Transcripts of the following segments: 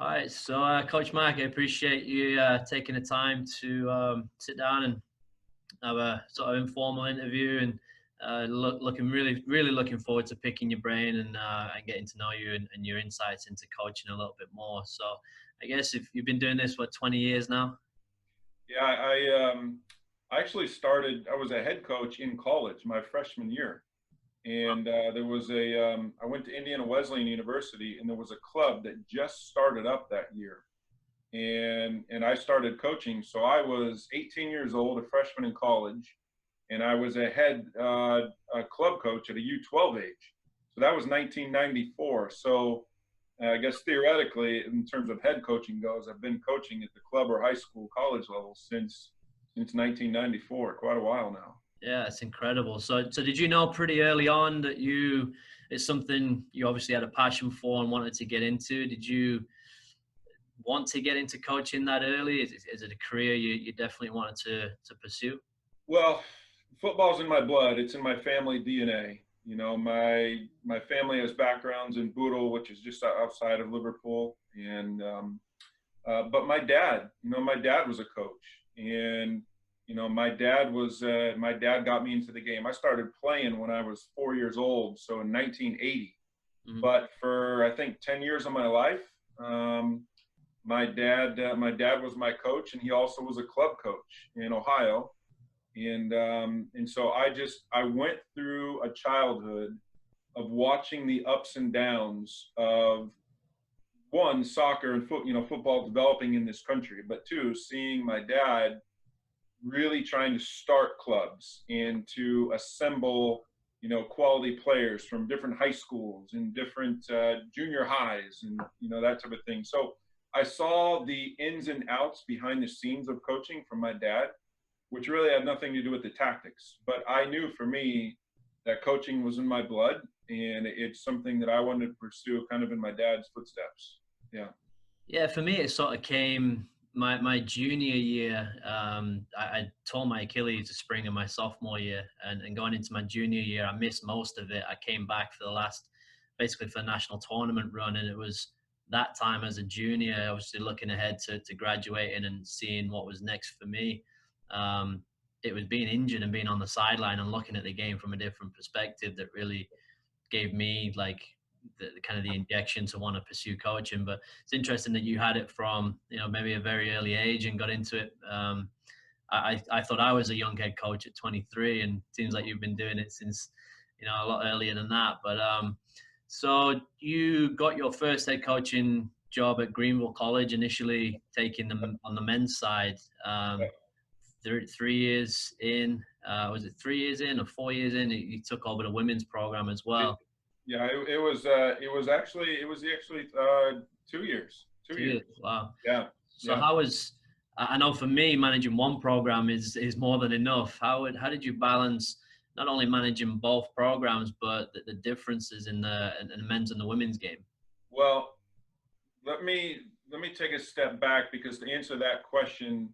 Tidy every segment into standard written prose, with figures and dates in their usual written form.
All right, so Coach Mark, I appreciate you taking the time to sit down and have a sort of informal interview, and looking really looking forward to picking your brain and getting to know you and your insights into coaching a little bit more. So, I guess if you've been doing this for 20 years now. Yeah, I actually started. I was a head coach in college my freshman year, and there was I went to Indiana Wesleyan University, and there was a club that just started up that year, and I started coaching. So I was 18 years old, a freshman in college, and I was a club coach at a U12 age. So that was 1994. So I guess theoretically, in terms of head coaching goes, I've been coaching at the club or high school, college level since 1994, quite a while now. Yeah, it's incredible. So did you know pretty early on that it's something you obviously had a passion for and wanted to get into? Did you want to get into coaching that early? Is it a career you definitely wanted to pursue? Well, football's in my blood. It's in my family DNA. You know, my family has backgrounds in Bootle, which is just outside of Liverpool, and but my dad was a coach, and my dad got me into the game. I started playing when I was 4 years old, so in 1980. Hmm. But for I think 10 years of my life, my dad was my coach, and he also was a club coach in Ohio. And so I went through a childhood of watching the ups and downs of one, soccer and football developing in this country, but two, seeing my dad really trying to start clubs and to assemble quality players from different high schools and different junior highs, and that type of thing. So I saw the ins and outs behind the scenes of coaching from my dad, which really had nothing to do with the tactics. But I knew for me that coaching was in my blood, and it's something that I wanted to pursue kind of in my dad's footsteps. Yeah. Yeah, for me, it sort of came my junior year. I tore my Achilles the spring of my sophomore year, and going into my junior year, I missed most of it. I came back for basically for the national tournament run, and it was that time as a junior, obviously looking ahead to graduating and seeing what was next for me. It was being injured and being on the sideline and looking at the game from a different perspective that really gave me like the kind of the injection to want to pursue coaching. But it's interesting that you had it from maybe a very early age and got into it. I thought I was a young head coach at 23, and it seems like you've been doing it since a lot earlier than that. But so you got your first head coaching job at Greenville College, initially taking them on the men's side. 3 years in, was it 3 years in or 4 years in? You took over the women's program as well. Yeah, it was actually 2 years. 2 years. Wow. Yeah. So Yeah. I know for me, managing one program is more than enough. How did you balance not only managing both programs, but the differences in the men's and the women's game? Well, let me take a step back, because to answer that question,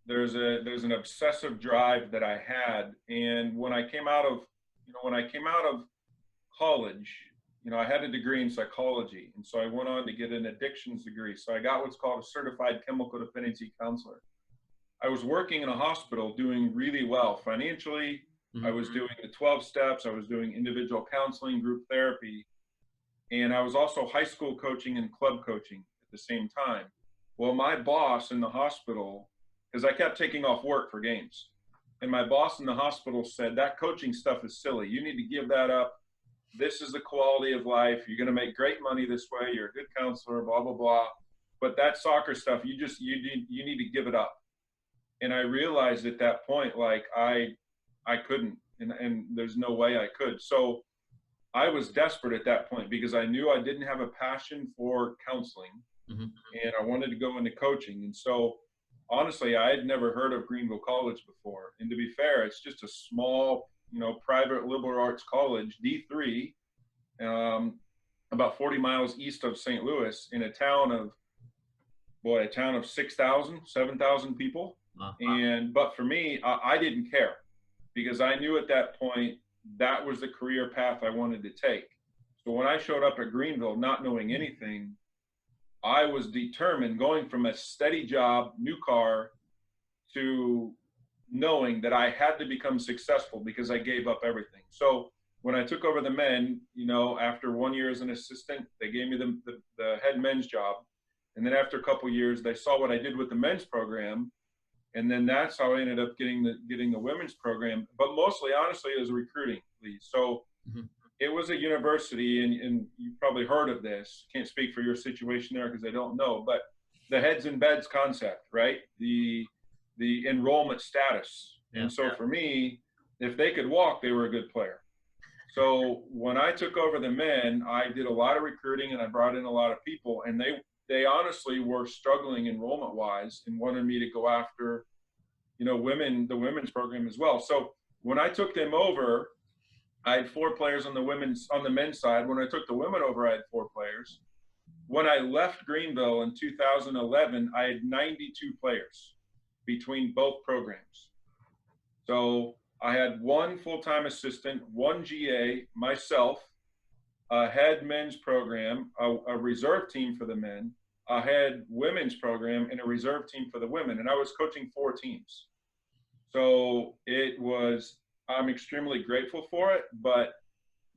there's an obsessive drive that I had. And when I came out of college, I had a degree in psychology, and so I went on to get an addictions degree. So I got what's called a certified chemical dependency counselor. I was working in a hospital doing really well financially. Mm-hmm. I was doing the 12 steps. I was doing individual counseling, group therapy, and I was also high school coaching and club coaching at the same time. Well, my boss in the hospital, because I kept taking off work for games, and my boss in the hospital said, that coaching stuff is silly. You need to give that up. This is the quality of life. You're going to make great money this way. You're a good counselor, blah, blah, blah. But that soccer stuff, you need to give it up. And I realized at that point, like I couldn't, and there's no way I could. So I was desperate at that point, because I knew I didn't have a passion for counseling, Mm-hmm. and I wanted to go into coaching. And so honestly, I had never heard of Greenville College before. And to be fair, it's just a small, private liberal arts college, D3, about 40 miles east of St. Louis, in a town of 6,000, 7,000 people. Uh-huh. But for me, I didn't care, because I knew at that point that was the career path I wanted to take. So when I showed up at Greenville, not knowing anything, I was determined, going from a steady job, new car, to knowing that I had to become successful because I gave up everything. So when I took over the men, you know, after 1 year as an assistant, they gave me the head men's job. And then after a couple of years, they saw what I did with the men's program. And then that's how I ended up getting the women's program. But mostly, honestly, it was recruiting, Lee. So it was a university, and you've probably heard of this. Can't speak for your situation there because I don't know. But the heads and beds concept, right? The enrollment status. And so for me, if they could walk, they were a good player. So when I took over the men, I did a lot of recruiting and I brought in a lot of people, and they honestly were struggling enrollment wise and wanted me to go after, you know, the women's program as well. So when I took them over, I had 4 players on the men's side. When I took the women over, I had 4 players. When I left Greenville in 2011, I had 92 players between both programs. So I had 1 full-time assistant, 1 GA, myself, a head men's program, a reserve team for the men, a head women's program, and a reserve team for the women. And I was coaching 4 teams. So I'm extremely grateful for it. But,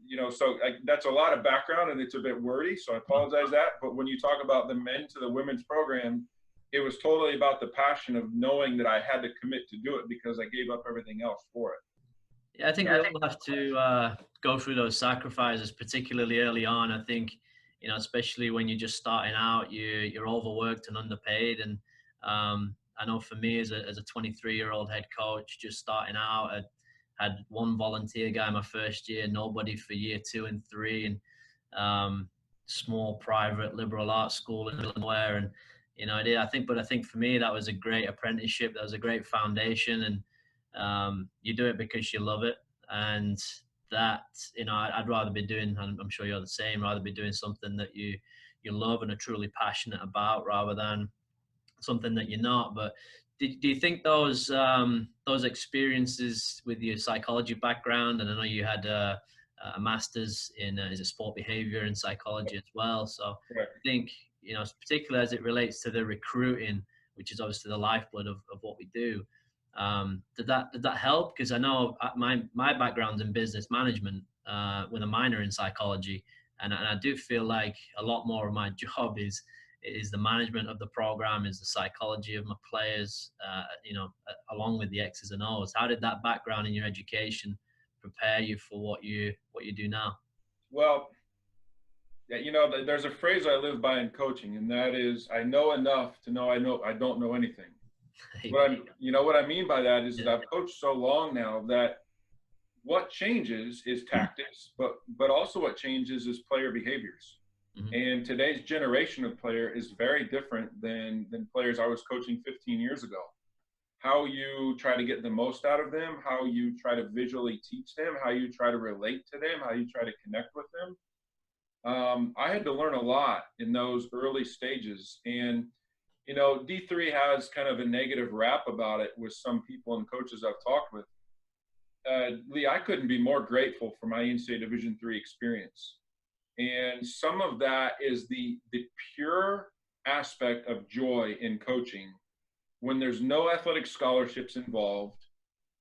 you know, so that's a lot of background and it's a bit wordy. So I apologize that. But when you talk about the men to the women's program, it was totally about the passion of knowing that I had to commit to do it because I gave up everything else for it. Yeah, I think we all have to go through those sacrifices, particularly early on. I think, you know, especially when you're just starting out, you're overworked and underpaid. And I know for me as a 23-year-old head coach, just starting out, I had 1 volunteer guy my first year, nobody for year 2 and 3, and small private liberal arts school in Illinois. And you know, I think for me that was a great apprenticeship. That was a great foundation, and you do it because you love it. And that, you know, I'd rather be doing, and I'm sure you're the same, rather be doing something that you love and are truly passionate about rather than something that you're not. But do you think those experiences with your psychology background, and I know you had a master's in is it sport behavior and psychology as well, so Right. I think, you know, particularly as it relates to the recruiting, which is obviously the lifeblood of what we do, did that help? Because I know my background's in business management with a minor in psychology, and I do feel like a lot more of my job is the management of the program, is the psychology of my players, you know, along with the X's and O's. How did that background in your education prepare you for what you do now? Well, yeah, you know, there's a phrase I live by in coaching, and that is, I know enough to know I don't know anything. What I mean by that is that I've coached so long now that what changes is tactics, but also what changes is player behaviors. Mm-hmm. And today's generation of player is very different than players I was coaching 15 years ago. How you try to get the most out of them, how you try to visually teach them, how you try to relate to them, how you try to connect with them. I had to learn a lot in those early stages. And, you know, D3 has kind of a negative rap about it with some people and coaches I've talked with. Lee, I couldn't be more grateful for my NCAA Division III experience. And some of that is the pure aspect of joy in coaching when there's no athletic scholarships involved,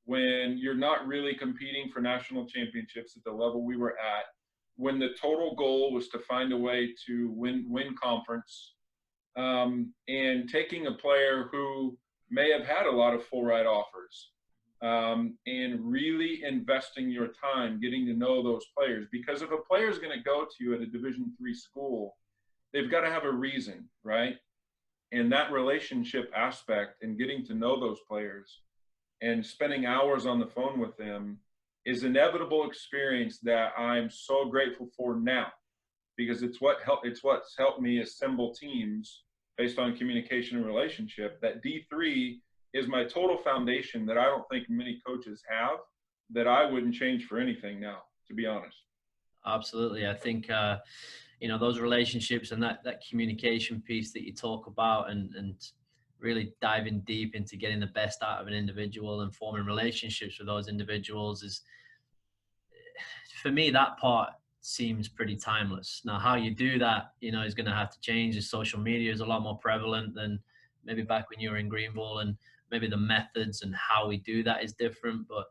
when you're not really competing for national championships at the level we were at, when the total goal was to find a way to win conference, and taking a player who may have had a lot of full ride offers, and really investing your time getting to know those players. Because if a player is going to go to you at a Division III school, they've got to have a reason, right? And that relationship aspect and getting to know those players and spending hours on the phone with them is an inevitable experience that I'm so grateful for now, because it's what's helped me assemble teams based on communication and relationship. That D3 is my total foundation that I don't think many coaches have, that I wouldn't change for anything now, to be honest. Absolutely. I think, you know, those relationships and that communication piece that you talk about, and really diving deep into getting the best out of an individual and forming relationships with those individuals is, for me, that part seems pretty timeless. Now, how you do that, is going to have to change. As social media is a lot more prevalent than maybe back when you were in Greenville, and maybe the methods and how we do that is different. But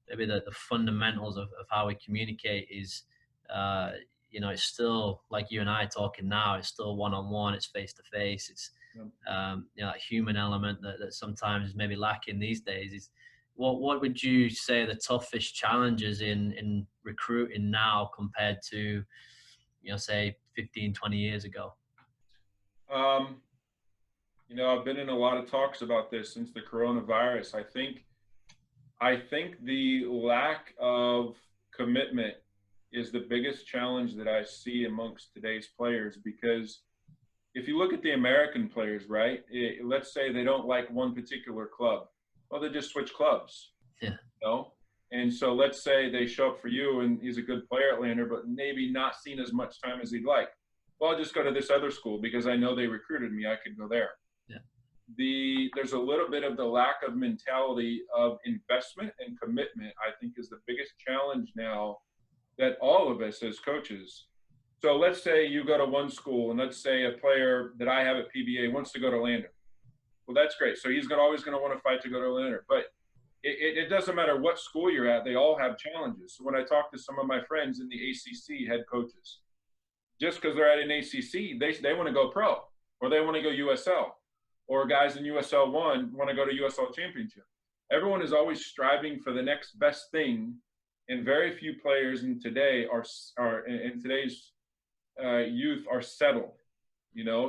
maybe the fundamentals of how we communicate is, it's still like you and I talking now. It's still one-on-one. It's face-to-face. It's that human element that sometimes is maybe lacking these days. Is what would you say are the toughest challenges in recruiting now compared to, say 15, 20 years ago? I've been in a lot of talks about this since the coronavirus. I think the lack of commitment is the biggest challenge that I see amongst today's players, because if you look at the American players, right, let's say they don't like one particular club. Well, they just switch clubs. Yeah. And so let's say they show up for you and he's a good player at Lander, but maybe not seen as much time as he'd like. Well, I'll just go to this other school because I know they recruited me. I could go there. Yeah. There's a little bit of the lack of mentality of investment and commitment, I think, is the biggest challenge now that all of us as coaches. So let's say you go to one school, and let's say a player that I have at PBA wants to go to Lander. Well, that's great. So he's always going to want to fight to go to Lander. But it doesn't matter what school you're at. They all have challenges. So when I talk to some of my friends in the ACC head coaches, just because they're at an ACC, they want to go pro, or they want to go USL, or guys in USL 1 want to go to USL Championship. Everyone is always striving for the next best thing, and very few players in today's youth are settled.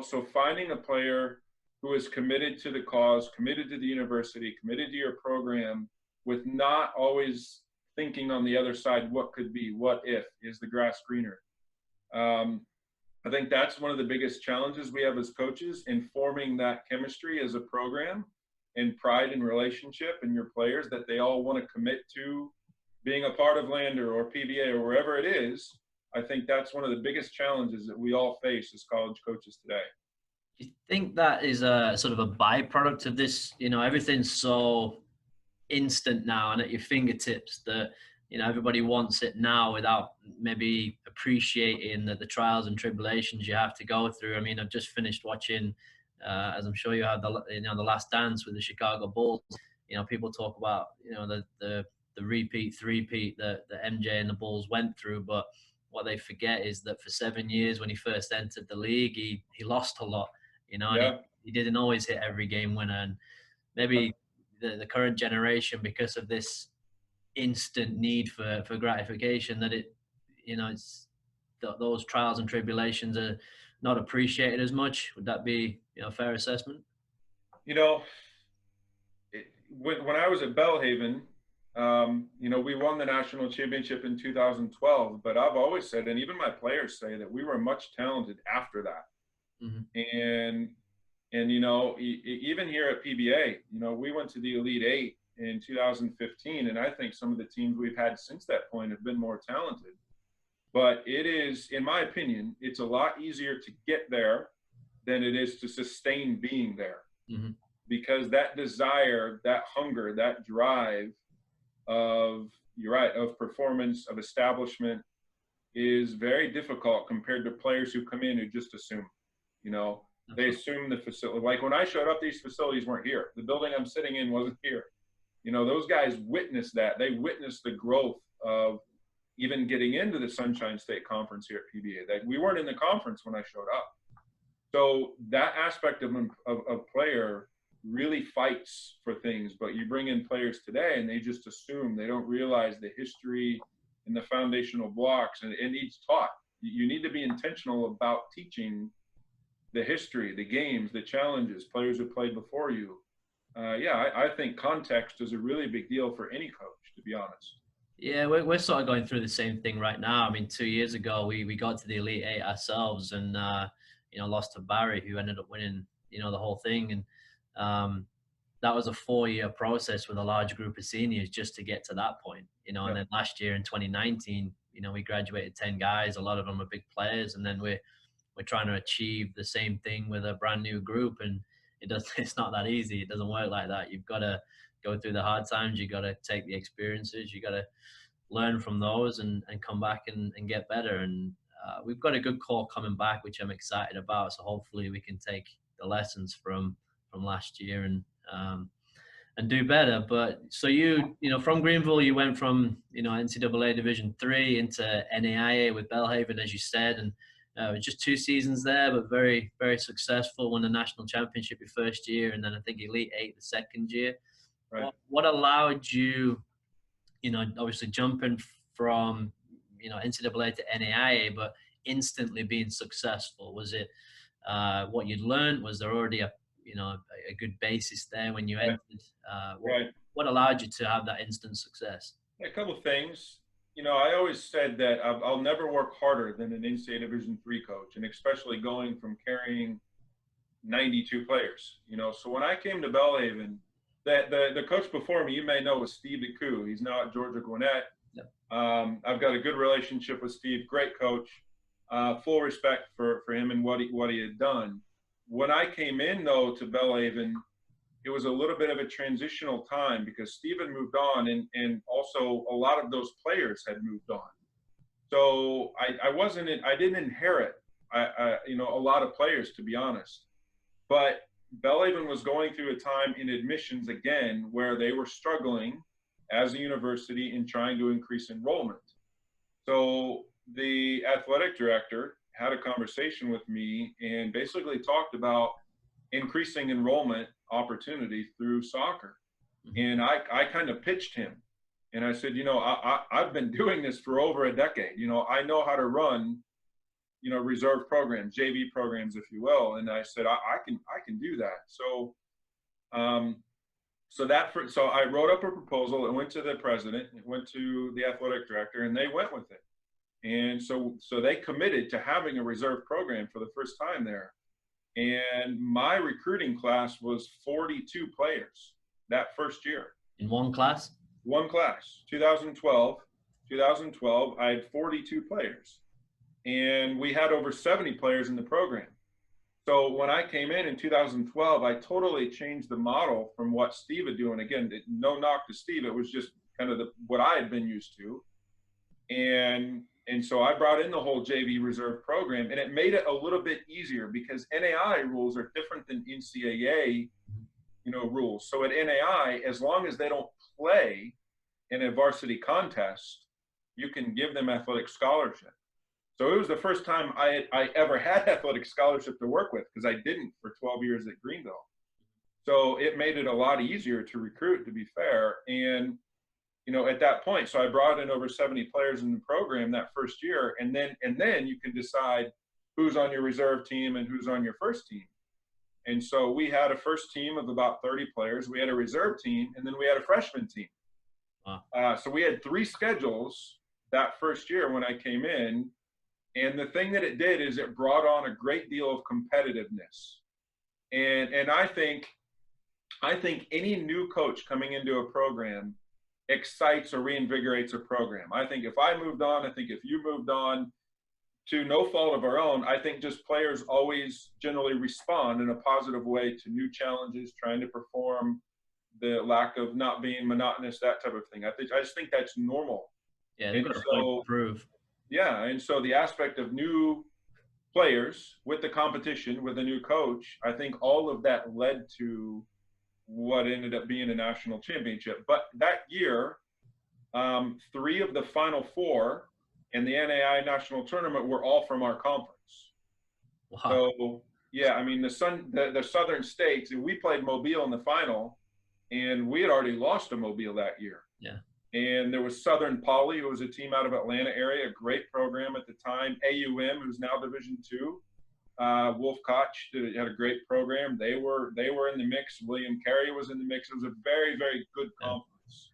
So finding a player who is committed to the cause, committed to the university, committed to your program, with not always thinking on the other side, what could be, what if, is the grass greener? I think that's one of the biggest challenges we have as coaches, in forming that chemistry as a program and pride in relationship in your players, that they all want to commit to being a part of Lander or PBA or wherever it is. I think that's one of the biggest challenges that we all face as college coaches today. Do you think that is a sort of a byproduct of this? Everything's so instant now and at your fingertips that, everybody wants it now without maybe appreciating the trials and tribulations you have to go through. I mean, I've just finished watching, as I'm sure you have, the Last Dance with the Chicago Bulls. People talk about, the repeat, three-peat that MJ and the Bulls went through, but what they forget is that for 7 years when he first entered the league, he lost a lot, and he didn't always hit every game winner. And maybe the current generation, because of this instant need for gratification, that it's those trials and tribulations are not appreciated as much. Would that be a fair assessment? When I was at Belhaven, we won the national championship in 2012, but I've always said, and even my players say, that we were much talented after that. Mm-hmm. And even here at PBA, we went to the Elite Eight in 2015, and I think some of the teams we've had since that point have been more talented. But it is, in my opinion, it's a lot easier to get there than it is to sustain being there. Mm-hmm. Because that desire, that hunger, that drive of performance, of establishment, is very difficult compared to players who come in who just assume. They assume the facility. Like when I showed up, these facilities weren't here. The building I'm sitting in wasn't here. Those guys witnessed that. They witnessed the growth of even getting into the Sunshine State Conference here at PBA. That we weren't in the conference when I showed up. So that aspect of player really fights for things. But you bring in players today and they just assume. They don't realize the history and the foundational blocks, and it needs taught. You need to be intentional about teaching the history, the games, the challenges, players who played before you. I think context is a really big deal for any coach, to be honest. Yeah, we're sort of going through the same thing right now. I mean, 2 years ago, we got to the Elite Eight ourselves and, lost to Barry, who ended up winning, the whole thing. And that was a 4-year process with a large group of seniors just to get to that point, And then last year in 2019, we graduated 10 guys. A lot of them are big players. And then we're trying to achieve the same thing with a brand new group, and it's not that easy. It doesn't work like that. You've got to go through the hard times. You got to take the experiences. You got to learn from those and come back and get better. And we've got a good core coming back, which I'm excited about. So hopefully we can take the lessons from last year and do better. But so from Greenville, you went from NCAA Division III into NAIA with Belhaven, as you said, and just 2 seasons there, but very, very successful. Won the national championship your first year, and then I think Elite Eight the second year. Right. What allowed you, obviously jumping from NCAA to NAIA, but instantly being successful? Was it what you'd learned? Was there already a good basis there when you entered? What allowed you to have that instant success? A couple of things. I always said that I'll never work harder than an NCAA Division III coach, and especially going from carrying 92 players. So when I came to Belhaven, the coach before me, you may know, was Steve DeCoux. He's now at Georgia Gwinnett. Yep. I've got a good relationship with Steve. Great coach. Full respect for him and what he had done. When I came in, though, to Belhaven, it was a little bit of a transitional time because Steve had moved on, and also a lot of those players had moved on. So I didn't inherit a lot of players, to be honest. But Belhaven was going through a time in admissions again where they were struggling as a university in trying to increase enrollment. So the athletic director had a conversation with me and basically talked about increasing enrollment opportunity through soccer. And I kind of pitched him, and I said, I've been doing this for over a decade. I know how to run, reserve programs, JV programs, if you will. And I said, I can do that. So, so I wrote up a proposal. It went to the president, it went to the athletic director, and they went with it. And so they committed to having a reserve program for the first time there. And my recruiting class was 42 players that first year. In one class? One class. 2012, I had 42 players. And we had over 70 players in the program. So when I came in 2012, I totally changed the model from what Steve had doing. Again, no knock to Steve. It was just kind of what I had been used to. And so I brought in the whole JV reserve program, and it made it a little bit easier because NAI rules are different than NCAA, rules. So at NAI, as long as they don't play in a varsity contest, you can give them athletic scholarship. So it was the first time I ever had athletic scholarship to work with because I didn't for 12 years at Greenville. So it made it a lot easier to recruit, to be fair. And at that point, so I brought in over 70 players in the program that first year, and then you can decide who's on your reserve team and who's on your first team. And so we had a first team of about 30 players, we had a reserve team, and then we had a freshman team. Wow. So we had 3 schedules that first year when I came in, and the thing that it did is it brought on a great deal of competitiveness. And I think any new coach coming into a program excites or reinvigorates a program. I think if I moved on, I think if you moved on, to no fault of our own, I think just players always generally respond in a positive way to new challenges, trying to perform, the lack of not being monotonous, that type of thing. I just think that's normal. Yeah, they've got to prove. Yeah, and so the aspect of new players with the competition, with a new coach, I think all of that led to what ended up being a national championship. But that year, 3 of the final 4 in the NAI national tournament were all from our conference. Wow. So yeah, I mean the southern states, and we played Mobile in the final, and we had already lost to Mobile that year. Yeah. And there was Southern Poly, who was a team out of Atlanta area, a great program at the time. AUM, who's now Division II. Wolf Koch had a great program. They were in the mix. William Carey was in the mix. It was a very, very good conference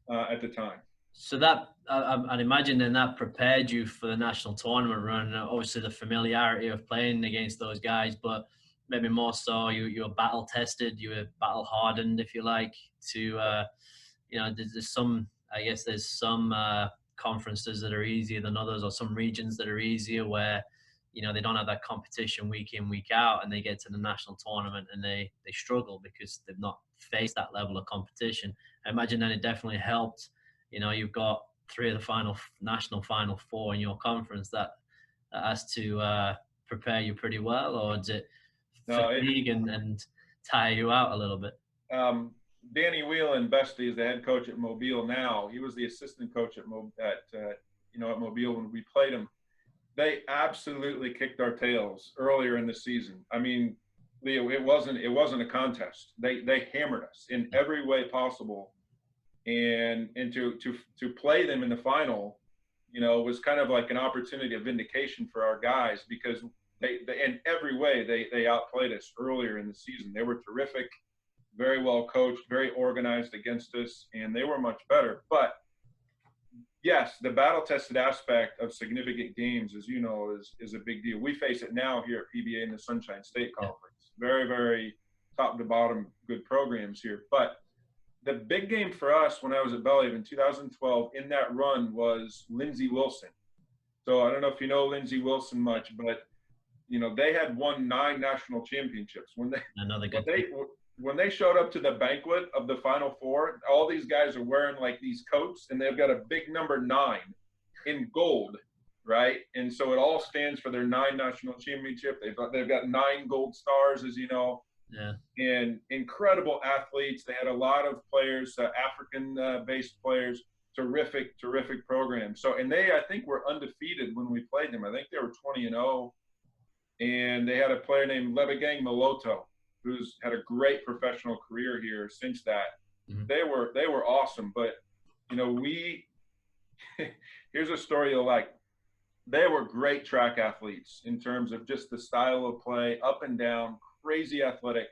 at the time. So that I'd imagine then that prepared you for the national tournament run. Obviously, the familiarity of playing against those guys, but maybe more so you were battle tested, you were battle hardened, if you like. To there's some conferences that are easier than others, or some regions that are easier where they don't have that competition week in, week out, and they get to the national tournament and they struggle because they've not faced that level of competition. I imagine that it definitely helped. You've got three of the national final four in your conference, that has to prepare you pretty well, or is it fatigue and tire you out a little bit? Danny Whelan, Bestie, is the head coach at Mobile now. He was the assistant coach at Mobile when we played him. They absolutely kicked our tails earlier in the season. I mean, Leo, it wasn't a contest. They hammered us in every way possible, and to play them in the final, was kind of like an opportunity of vindication for our guys, because they in every way they outplayed us earlier in the season. They were terrific, very well coached, very organized against us, and they were much better. But yes, the battle-tested aspect of significant games, as you know, is a big deal. We face it now here at PBA in the Sunshine State Conference. Very, very top to bottom good programs here. But the big game for us when I was at Bellhaven in 2012 in that run was Lindsey Wilson. So I don't know if you know Lindsey Wilson much, but they had won 9 national championships. When they showed up to the banquet of the Final Four, all these guys are wearing like these coats, and they've got a big number 9 in gold, right? And so it all stands for their 9 national championship. They've got 9 gold stars, as you know. Yeah. And incredible athletes. They had a lot of players, African-based players. Terrific program. So, and they, I think, were undefeated when we played them. I think they were 20-0, and they had a player named Lebegang Maloto, who's had a great professional career here since that. Mm-hmm. They were awesome. But here's a story you'll like. They were great track athletes in terms of just the style of play, up and down, crazy athletic.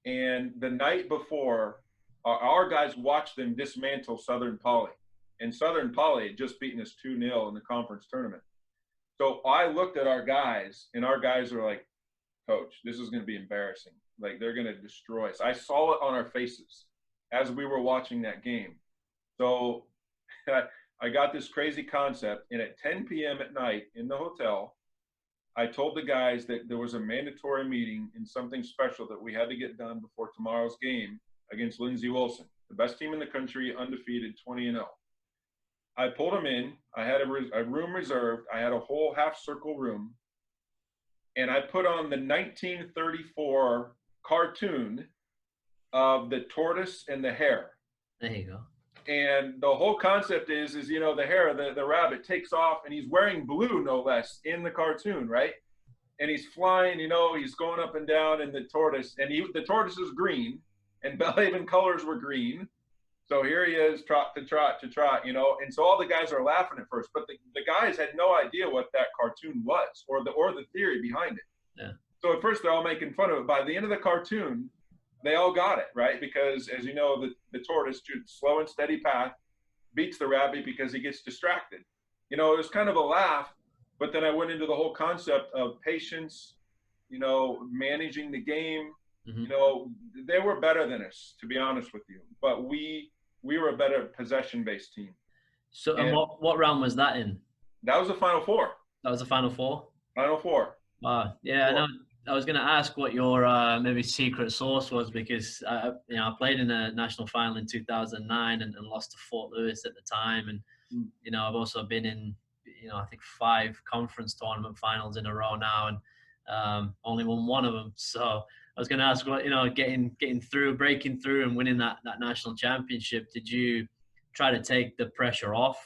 And the night before, our guys watched them dismantle Southern Poly. And Southern Poly had just beaten us 2-0 in the conference tournament. So I looked at our guys, and our guys were like, Coach, this is going to be embarrassing. Like, they're going to destroy us. I saw it on our faces as we were watching that game. So I got this crazy concept, and at 10 p.m. at night in the hotel, I told the guys that there was a mandatory meeting and something special that we had to get done before tomorrow's game against Lindsey Wilson, the best team in the country, undefeated, 20-0. I pulled them in. I had a room reserved. I had a whole half-circle room, and I put on the 1934 cartoon of the tortoise and the hare. There you go. And the whole concept is the hare, the rabbit, takes off, and he's wearing blue, no less, in the cartoon, right? And he's flying, he's going up and down, and the tortoise is green, and Bellhaven colors were green. So here he is, trot to trot to trot, and so all the guys are laughing at first, but the guys had no idea what that cartoon was or the theory behind it. Yeah. So at first they're all making fun of it. By the end of the cartoon, they all got it, right? Because, as you know, the tortoise, slow and steady path, beats the rabbit because he gets distracted. It was kind of a laugh, but then I went into the whole concept of patience, managing the game. Mm-hmm. They were better than us, to be honest with you, but we were a better possession-based team. So, and what round was that in? That was the Final Four. That was the Final Four? Final Four. Wow. Yeah, I know. I was going to ask what your maybe secret sauce was, because I played in a national final in 2009 and lost to Fort Lewis at the time, and I've also been in I think 5 conference tournament finals in a row now, and only won one of them. So I was going to ask what getting through, breaking through, and winning that national championship. Did you try to take the pressure off,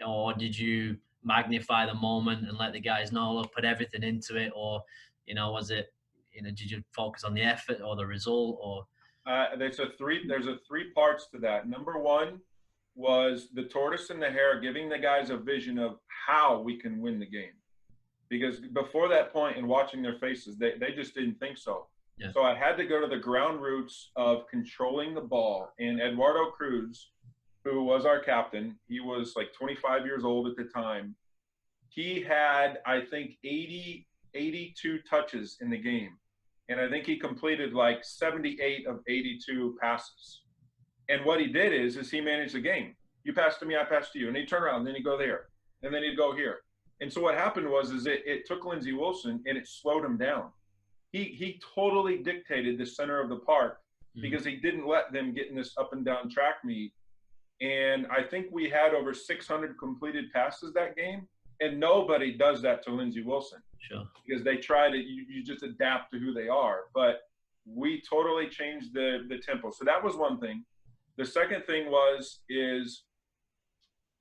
or did you magnify the moment and let the guys know, look, put everything into it, or was it, did you focus on the effort or the result, or? There's 3 parts to that. Number 1 was the tortoise and the hare, giving the guys a vision of how we can win the game. Because before that point, and watching their faces, they just didn't think so. Yeah. So I had to go to the ground roots of controlling the ball. And Eduardo Cruz, who was our captain, he was like 25 years old at the time. He had, I think, 82 touches in the game. And I think he completed like 78 of 82 passes. And what he did is he managed the game. You pass to me, I pass to you. And he'd turn around, and then he'd go there. And then he'd go here. And so what happened was it took Lindsey Wilson, and it slowed him down. He totally dictated the center of the park, because he didn't let them get in this up and down track meet And I think we had over 600 completed passes that game. And nobody does that to Lindsey Wilson. Sure. Because they try to, you just adapt to who they are. But we totally changed the tempo. So that was one thing. The second thing is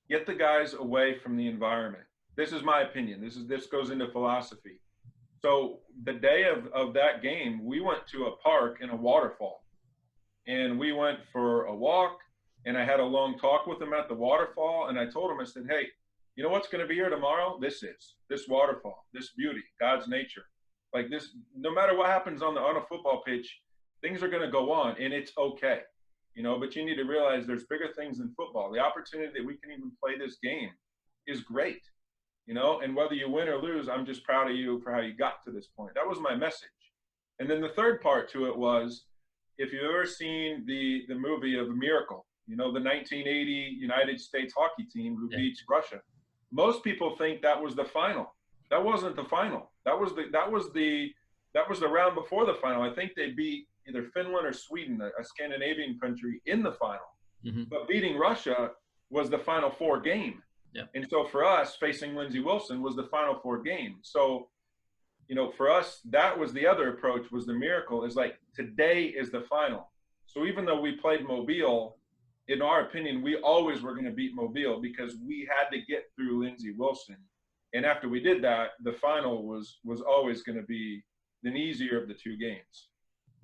get the guys away from the environment. This is my opinion. This goes into philosophy. So the day of that game, we went to a park and a waterfall. And we went for a walk, and I had a long talk with him at the waterfall. And I told him, I said, hey, you know what's going to be here tomorrow? This waterfall, this beauty, God's nature. Like this, no matter what happens on a football pitch, things are going to go on, and it's okay. You know, but you need to realize there's bigger things than football. The opportunity that we can even play this game is great, you know, and whether you win or lose, I'm just proud of you for how you got to this point. That was my message. And then the third part to it was, if you've ever seen the movie of Miracle, you know, the 1980 United States hockey team who beats Russia, most people think that was the final. That wasn't the final. That was the round before the final. I think they beat either Finland or Sweden, a Scandinavian country, in the final. Mm-hmm. But beating Russia was the Final Four game. Yeah. And so for us, facing Lindsey Wilson was the Final Four game. So, you know, for us, that was the other approach, was the miracle, is like, today is the final. So even though we played Mobile, in our opinion, we always were going to beat Mobile because we had to get through Lindsey Wilson. And after we did that, the final was always going to be the easier of the two games.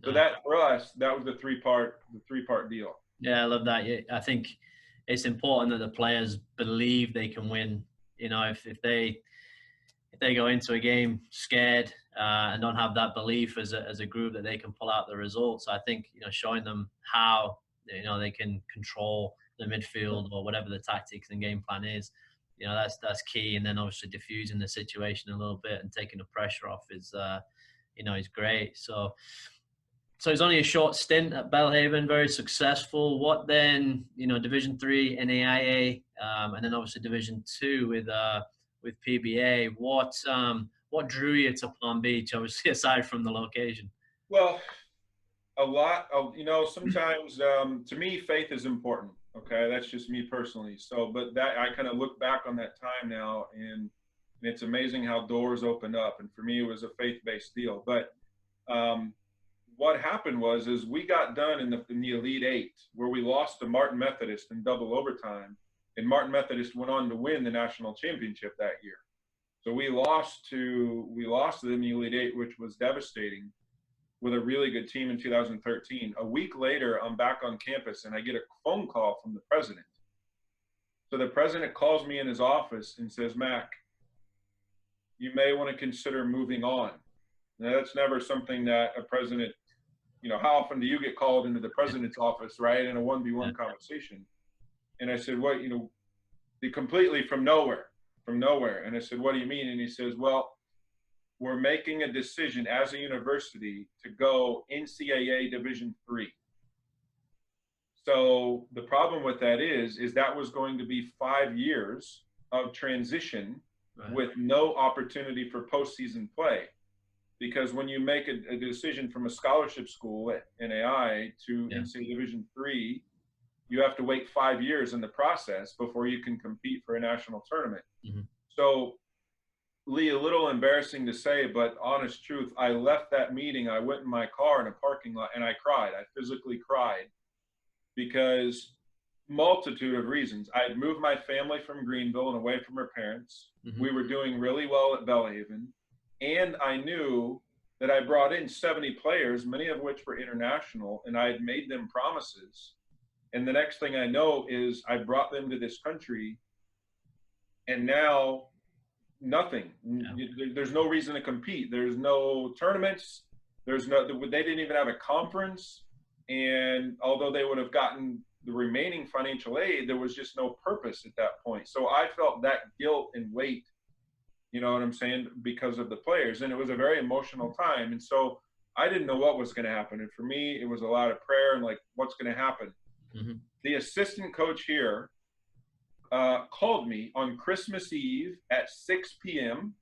So that, for us, that was the three-part deal. Yeah, I love that. I think it's important that the players believe they can win. You know, if they go into a game scared and don't have that belief as a group that they can pull out the results, I think, you know, showing them how, you know, they can control the midfield or whatever the tactics and game plan is, you know, that's key. And then obviously diffusing the situation a little bit and taking the pressure off is, you know, is great. So it's only a short stint at Belhaven, very successful. What then, you know, Division 3 NAIA, and then obviously Division 2 with PBA. What drew you to Palm Beach, obviously, aside from the location? Well, a lot of, you know, sometimes to me, faith is important. Okay, that's just me personally. So, but that, I kind of look back on that time now, and it's amazing how doors opened up. And for me, it was a faith-based deal. But what happened is we got done in the Elite Eight, where we lost to Martin Methodist in double overtime, and Martin Methodist went on to win the national championship that year. So we lost to them in the Elite Eight, which was devastating, with a really good team in 2013. A week later, I'm back on campus, and I get a phone call from the president. So the president calls me in his office and says, Mac, you may want to consider moving on. Now, that's never something that a president, you know, how often do you get called into the president's office, right, in a 1v1 conversation? And I said, what, you know, completely from nowhere. And I said, what do you mean? And he says, well, we're making a decision as a university to go NCAA Division 3. So the problem with that is that was going to be 5 years of transition, right, with no opportunity for postseason play. Because when you make a decision from a scholarship school at NAI to NCAA Division 3, you have to wait 5 years in the process before you can compete for a national tournament. Mm-hmm. So, Lee, a little embarrassing to say, but honest truth, I left that meeting. I went in my car in a parking lot and I cried. I physically cried because multitude of reasons. I had moved my family from Greenville and away from her parents. Mm-hmm. We were doing really well at Belhaven. And I knew that I brought in 70 players, many of which were international, and I had made them promises. And the next thing I know is I brought them to this country, and now nothing. Yeah. There's no reason to compete. There's no tournaments. They didn't even have a conference. And although they would have gotten the remaining financial aid, there was just no purpose at that point. So I felt that guilt and weight, you know what I'm saying, because of the players. And it was a very emotional time. And so I didn't know what was going to happen. And for me, it was a lot of prayer and like, what's going to happen? Mm-hmm. The assistant coach here called me on Christmas Eve at 6 p.m.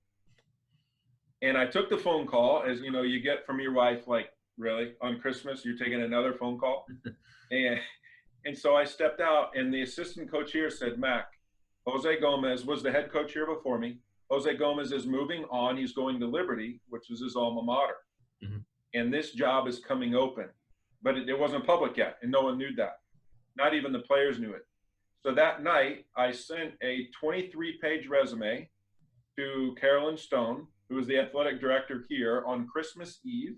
And I took the phone call, as you know, you get from your wife, like, really, on Christmas, you're taking another phone call? And so I stepped out, and the assistant coach here said, Mac, Jose Gomez was the head coach here before me. Jose Gomez is moving on. He's going to Liberty, which is his alma mater. Mm-hmm. And this job is coming open. But it wasn't public yet, and no one knew that. Not even the players knew it. So that night, I sent a 23-page resume to Carolyn Stone, who was the athletic director here, on Christmas Eve.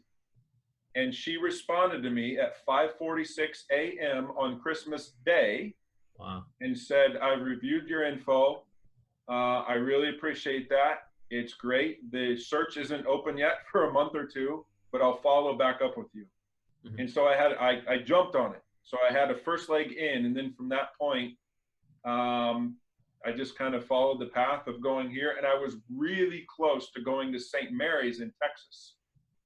And she responded to me at 5:46 a.m. on Christmas Day. Wow. And said, I've reviewed your info. I really appreciate that. It's great. The search isn't open yet for a month or two, but I'll follow back up with you. Mm-hmm. And so I jumped on it. So I had a first leg in, and then from that point, I just kind of followed the path of going here. And I was really close to going to St. Mary's in Texas,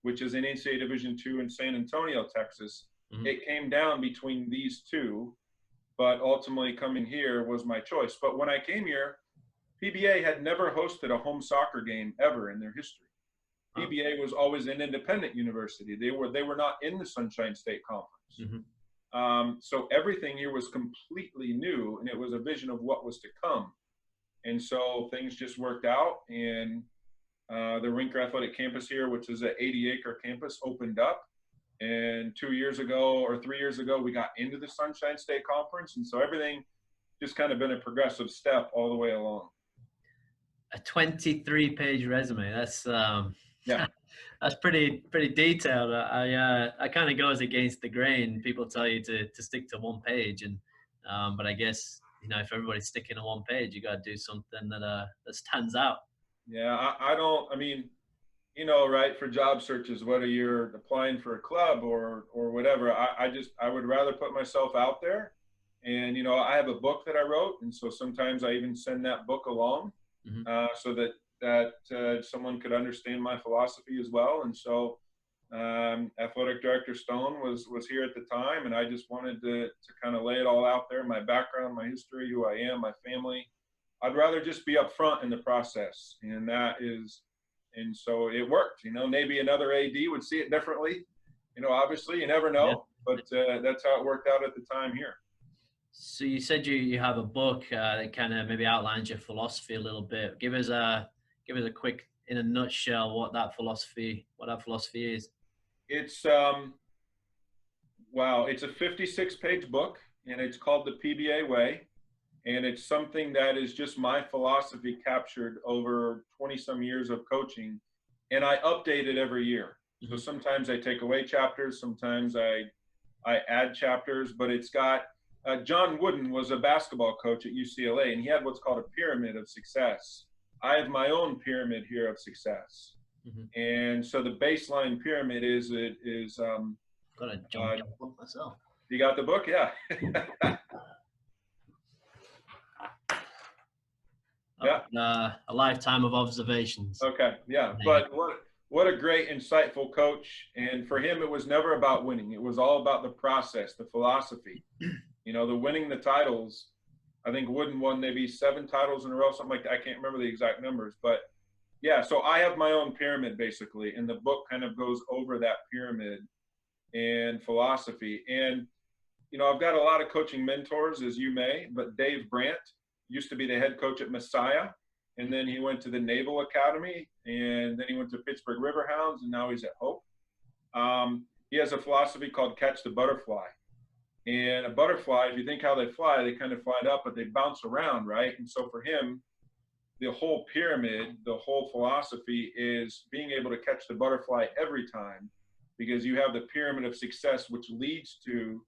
which is in NCAA Division II in San Antonio, Texas. Mm-hmm. It came down between these two, but ultimately coming here was my choice. But when I came here, PBA had never hosted a home soccer game ever in their history. Oh. PBA was always an independent university. They were not in the Sunshine State Conference. Mm-hmm. So everything here was completely new, and it was a vision of what was to come. And so things just worked out, and the Rinker Athletic Campus here, which is an 80-acre campus, opened up. And 2 years ago or 3 years ago, we got into the Sunshine State Conference. And so everything just kind of been a progressive step all the way along. A 23-page resume. That's yeah. That's pretty detailed. I kind of goes against the grain. People tell you to stick to one page, and but I guess, you know, if everybody's sticking to one page, you got to do something that stands out. Yeah, I mean, you know, right, for job searches, whether you're applying for a club or whatever, I would rather put myself out there. And, you know, I have a book that I wrote, and so sometimes I even send that book along, mm-hmm. So that someone could understand my philosophy as well. And so Athletic Director Stone was here at the time, and I just wanted to kind of lay it all out there, my background, my history, who I am, my family. I'd rather just be upfront in the process, and so it worked. You know, maybe another AD would see it differently. You know, obviously you never know, yeah. But that's how it worked out at the time here. So you said you have a book that kind of maybe outlines your philosophy a little bit. Give us a quick, in a nutshell, what that philosophy is. It's it's a 56-page book, and it's called The PBA Way. And it's something that is just my philosophy captured over 20-some years of coaching. And I update it every year. Mm-hmm. So sometimes I take away chapters, sometimes I add chapters, but it's got John Wooden was a basketball coach at UCLA, and he had what's called a pyramid of success. I have my own pyramid here of success. Mm-hmm. And so the baseline pyramid is got a jump book myself. You got the book? Yeah. Yeah. A lifetime of observations. Okay. Yeah. But what a great, insightful coach. And for him, it was never about winning. It was all about the process, the philosophy. You know, the winning the titles. I think Wooden won maybe 7 titles in a row, something like that. I can't remember the exact numbers, but yeah. So I have my own pyramid basically, and the book kind of goes over that pyramid and philosophy. And, you know, I've got a lot of coaching mentors, as you may, but Dave Brandt used to be the head coach at Messiah, and then he went to the Naval Academy, and then he went to Pittsburgh Riverhounds, and now he's at Hope. He has a philosophy called catch the butterfly. And a butterfly, if you think how they fly, they kind of fly up, but they bounce around, right? And so for him, the whole pyramid, the whole philosophy is being able to catch the butterfly every time, because you have the pyramid of success, which leads to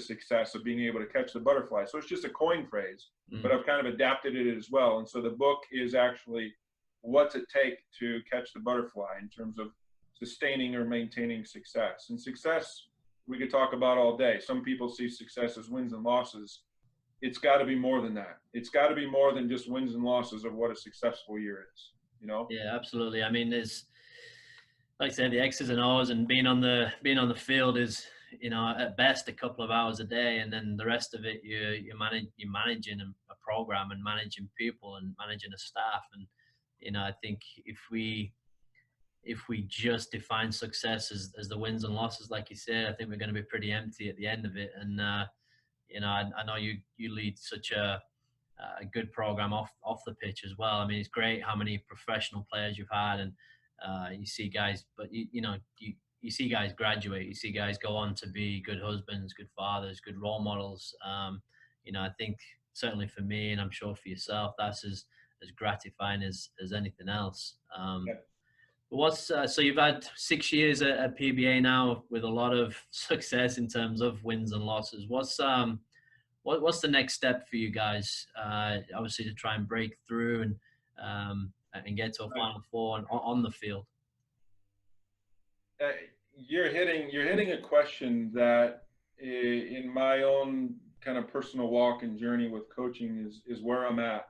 success of being able to catch the butterfly. So it's just a coin phrase, mm-hmm. but I've kind of adapted it as well. And so the book is actually what's it take to catch the butterfly in terms of sustaining or maintaining success. And success, we could talk about all day. Some people see success as wins and losses. It's got to be more than that. It's got to be more than just wins and losses of what a successful year is, you know? Yeah, absolutely. I mean, there's, like I said, the X's and O's, and being on the field is, you know, at best a couple of hours a day, and then the rest of it you're managing a program and managing people and managing a staff. And, you know, I think if we just define success as the wins and losses, like you said, I think we're going to be pretty empty at the end of it. And You know, I know you lead such a good program off the pitch as well. I mean, it's great how many professional players you've had, and you see guys, but you see guys graduate. You see guys go on to be good husbands, good fathers, good role models. You know, I think certainly for me, and I'm sure for yourself, that's as gratifying as anything else. Yeah. But what's so you've had 6 years at PBA now with a lot of success in terms of wins and losses. What's the next step for you guys? Obviously, to try and break through and get to a Right. Final Four and on the field. Uh, you're hitting a question that in my own kind of personal walk and journey with coaching is where I'm at.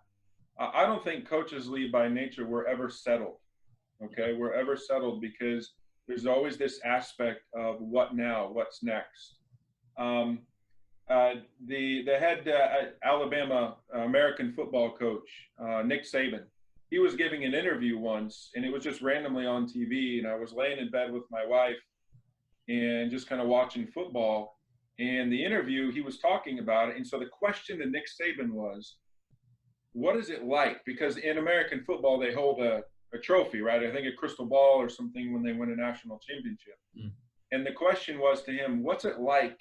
I don't think coaches lead by nature we're ever settled. Okay, we're ever settled because there's always this aspect of what now, what's next. Um, the head Alabama American football coach, Nick Saban, he was giving an interview once, and it was just randomly on TV, and I was laying in bed with my wife and just kind of watching football. And the interview, he was talking about it, and so the question to Nick Saban was, "What is it like?" Because in American football, they hold a trophy, right? I think a crystal ball or something when they win a national championship. Mm. And the question was to him, "What's it like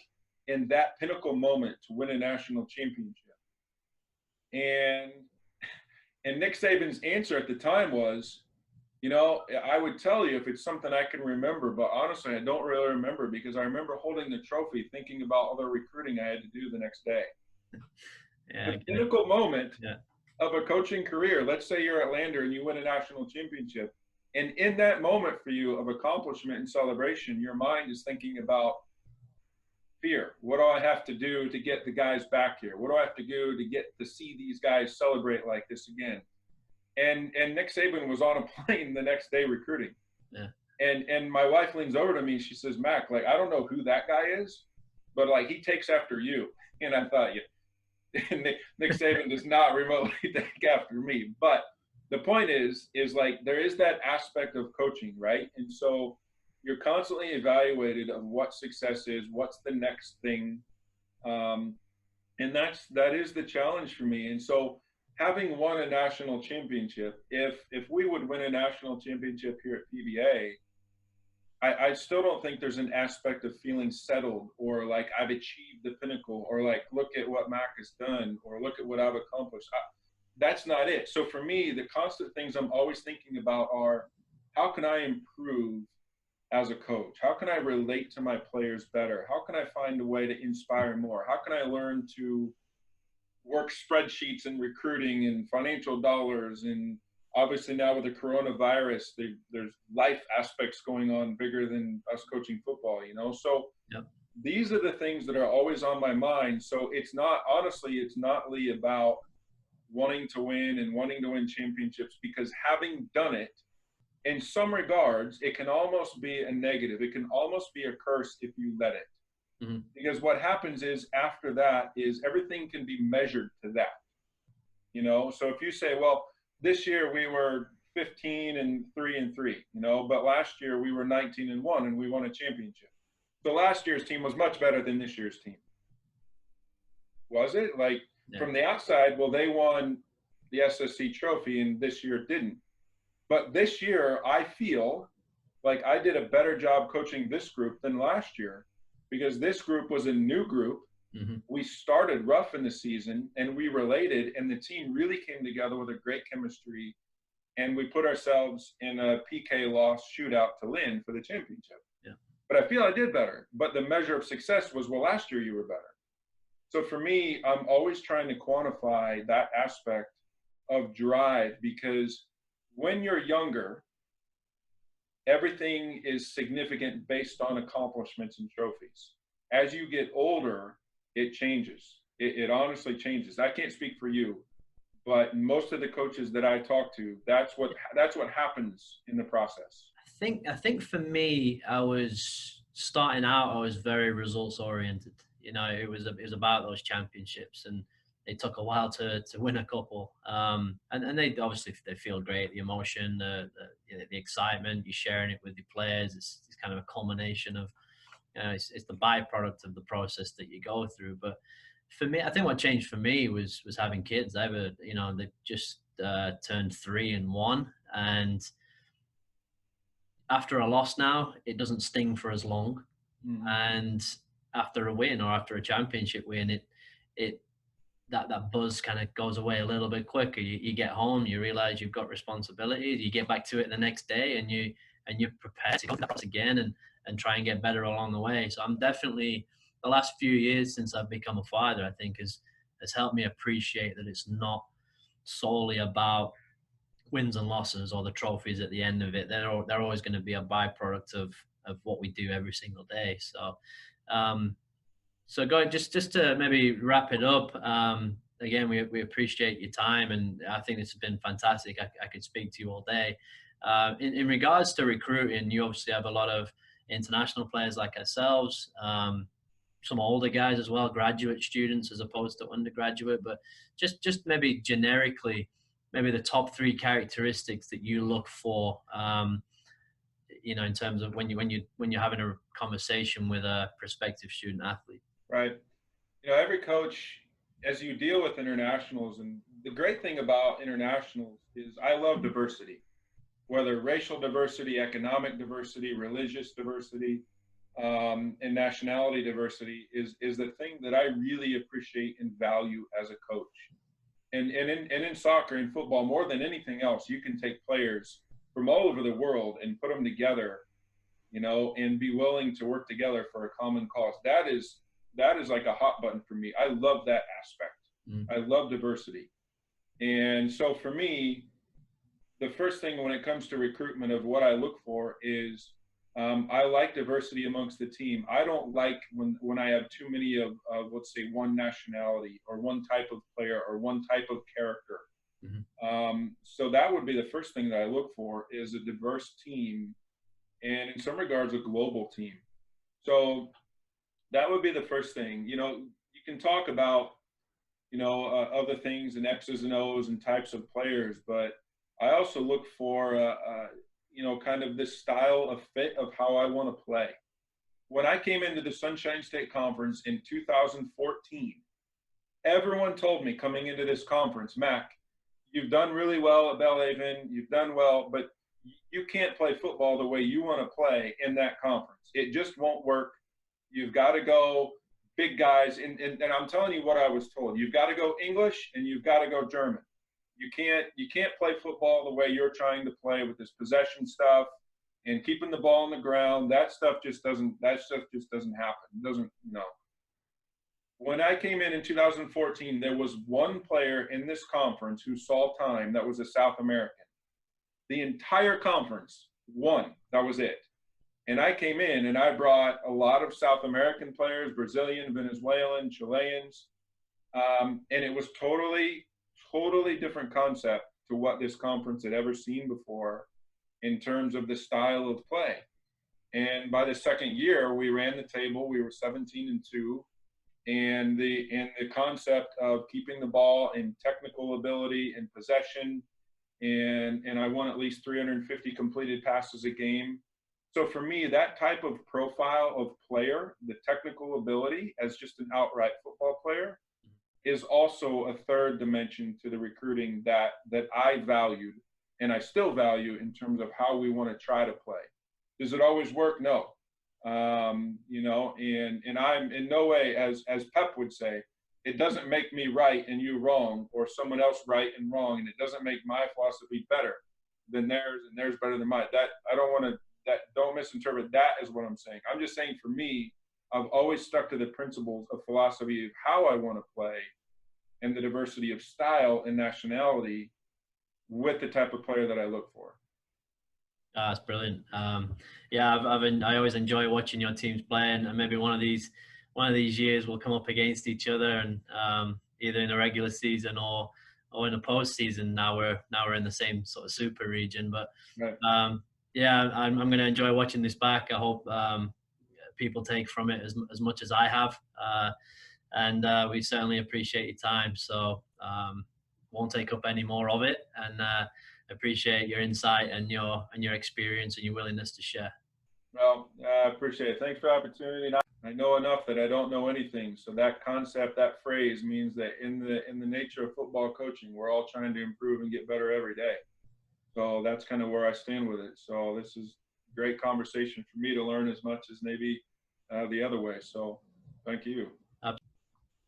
in that pinnacle moment to win a national championship?" And Nick Saban's answer at the time was, I would tell you if it's something I can remember, but honestly, I don't really remember because I remember holding the trophy, thinking about all the recruiting I had to do the next day. Yeah, The pinnacle moment yeah. of a coaching career. Let's say you're at Lander and you win a national championship. And in that moment for you of accomplishment and celebration, your mind is thinking about fear. What do I have to do to get the guys back here? What do I have to do to get to see these guys celebrate like this again? And Nick Saban was on a plane the next day recruiting. Yeah. And my wife leans over to me. She says, "Mac, like, I don't know who that guy is, but like he takes after you." And I thought, yeah, Nick Saban does not remotely take after me. But the point is like there is that aspect of coaching, right? And so you're constantly evaluated of what success is, what's the next thing, and that is the challenge for me. And so having won a national championship, if we would win a national championship here at PBA, I still don't think there's an aspect of feeling settled or like I've achieved the pinnacle or like look at what Mac has done or look at what I've accomplished. That's not it. So for me, the constant things I'm always thinking about are how can I improve as a coach? How can I relate to my players better? How can I find a way to inspire more? How can I learn to work spreadsheets and recruiting and financial dollars? And obviously now with the coronavirus, there's life aspects going on bigger than us coaching football, So Yep. These are the things that are always on my mind. So it's not, honestly, it's not, Lee, about wanting to win and wanting to win championships, because having done it, in some regards, it can almost be a negative. It can almost be a curse if you let it. Mm-hmm. Because what happens is after that is everything can be measured to that. So if you say, well, this year we were 15-3-3, but last year we were 19-1 and we won a championship. So last year's team was much better than this year's team. Was it? Like, Yeah. From the outside, well, they won the SSC trophy and this year didn't. But this year, I feel like I did a better job coaching this group than last year, because this group was a new group. Mm-hmm. We started rough in the season and we related, and the team really came together with a great chemistry, and we put ourselves in a PK loss shootout to Lynn for the championship. Yeah. But I feel I did better. But the measure of success was, well, last year you were better. So for me, I'm always trying to quantify that aspect of drive, because when you're younger, everything is significant based on accomplishments and trophies. As you get older, it changes. It honestly changes. I can't speak for you, but most of the coaches that I talk to, that's what happens in the process. I think for me, I was starting out, I was very results oriented. It was about those championships, and it took a while to win a couple. And they obviously they feel great, the emotion, the excitement, you're sharing it with your players. It's kind of a culmination of, it's the byproduct of the process that you go through. But For me, I think what changed for me was having kids. I have a, you know, they just turned 3 and 1, and after a loss now, it doesn't sting for as long. Mm-hmm. And after a win or after a championship win, it that buzz kind of goes away a little bit quicker. You get home, you realize you've got responsibilities, you get back to it the next day, and you're prepared to go through that again and try and get better along the way. So I'm definitely, the last few years since I've become a father, I think has helped me appreciate that it's not solely about wins and losses or the trophies at the end of it. They're always going to be a byproduct of what we do every single day. So um, so going just to maybe wrap it up, again, we appreciate your time, and I think this has been fantastic. I could speak to you all day. In regards to recruiting, you obviously have a lot of international players like ourselves, some older guys as well, graduate students as opposed to undergraduate. But just maybe generically, maybe the top 3 characteristics that you look for. You know, in terms of when you're having a conversation with a prospective student athlete. Right. You know, every coach, as you deal with internationals, and the great thing about internationals is I love diversity, whether racial diversity, economic diversity, religious diversity, and nationality diversity is the thing that I really appreciate and value as a coach. And in soccer and football, more than anything else, you can take players from all over the world and put them together, you know, and be willing to work together for a common cause. That is like a hot button for me. I love that aspect. I love diversity. And so for me, the first thing when it comes to recruitment of what I look for is I like diversity amongst the team. I don't like when I have too many of let's say, one nationality or one type of player or one type of character. So that would be the first thing that I look for is a diverse team, and in some regards, a global team. So that would be the first thing. You know, you can talk about, you know, other things and X's and O's and types of players, but I also look for, you know, kind of this style of fit of how I want to play. When I came into the Sunshine State Conference in 2014, everyone told me coming into this conference, Mac, you've done really well at Belhaven, you've done well, but you can't play football the way you want to play in that conference. It just won't work. You've got to go big guys. And I'm telling you what I was told. You've got to go English and you've got to go German. You can't play football the way you're trying to play with this possession stuff and keeping the ball on the ground. That stuff just doesn't happen. It doesn't, you know. When I came in 2014, there was one player in this conference who saw time that was a South American. The entire conference, one, that was it. And I came in and I brought a lot of South American players, Brazilian, Venezuelan, Chileans. And it was totally different concept to what this conference had ever seen before in terms of the style of play. And by the second year, we ran the table. We were 17-2. And the concept of keeping the ball in technical ability and possession. And I won at least 350 completed passes a game. So for me, that type of profile of player, the technical ability as just an outright football player, is also a third dimension to the recruiting that I valued and I still value in terms of how we want to try to play. Does it always work? No. You know, and I'm in no way, as Pep would say, it doesn't make me right and you wrong, or someone else right and wrong, and it doesn't make my philosophy better than theirs and theirs better than mine. That I don't want to. That don't misinterpret that as what I'm saying. I'm just saying for me, I've always stuck to the principles of philosophy of how I want to play and the diversity of style and nationality with the type of player that I look for. That's brilliant. Yeah, I always enjoy watching your teams play, and maybe one of these years we'll come up against each other, and either in a regular season or in a postseason. Now we're in the same sort of super region, but Right. yeah, I'm going to enjoy watching this back. I hope people take from it as much as I have, and we certainly appreciate your time. So won't take up any more of it, and appreciate your insight and your experience and your willingness to share. Well, I appreciate it. Thanks for the opportunity. I know enough that I don't know anything. So that concept, that phrase means that in the nature of football coaching, we're all trying to improve and get better every day. So that's kind of where I stand with it. So this is great conversation for me to learn as much as maybe the other way. So thank you.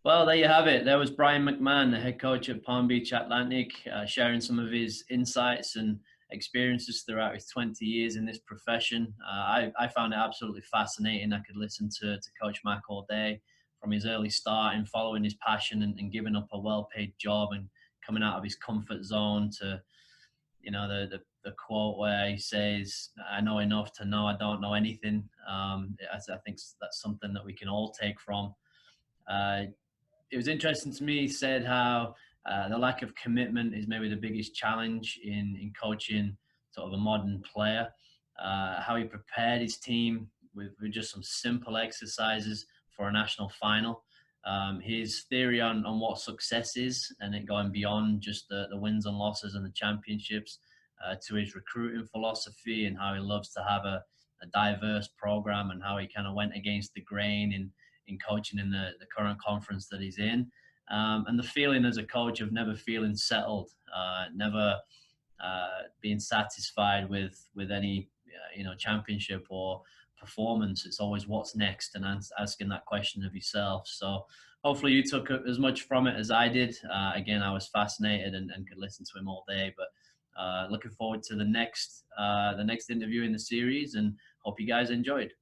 Well, there you have it. There was Brian McMahon, the head coach at Palm Beach Atlantic, sharing some of his insights and experiences throughout his 20 years in this profession. I found it absolutely fascinating. I could listen to Coach Mac all day, from his early start and following his passion and giving up a well-paid job and coming out of his comfort zone to, the quote where he says, "I know enough to know I don't know anything." I think that's something that we can all take from. It was interesting to me. He said how the lack of commitment is maybe the biggest challenge in coaching sort of a modern player. How he prepared his team with just some simple exercises for a national final. His theory on what success is, and it going beyond just the wins and losses and the championships, to his recruiting philosophy and how he loves to have a diverse program, and how he kind of went against the grain in coaching in the current conference that he's in. And the feeling as a coach of never feeling settled, never being satisfied with any championship or performance. It's always what's next, and asking that question of yourself. So hopefully you took as much from it as I did. Again, I was fascinated and could listen to him all day. But looking forward to the next interview in the series, and hope you guys enjoyed.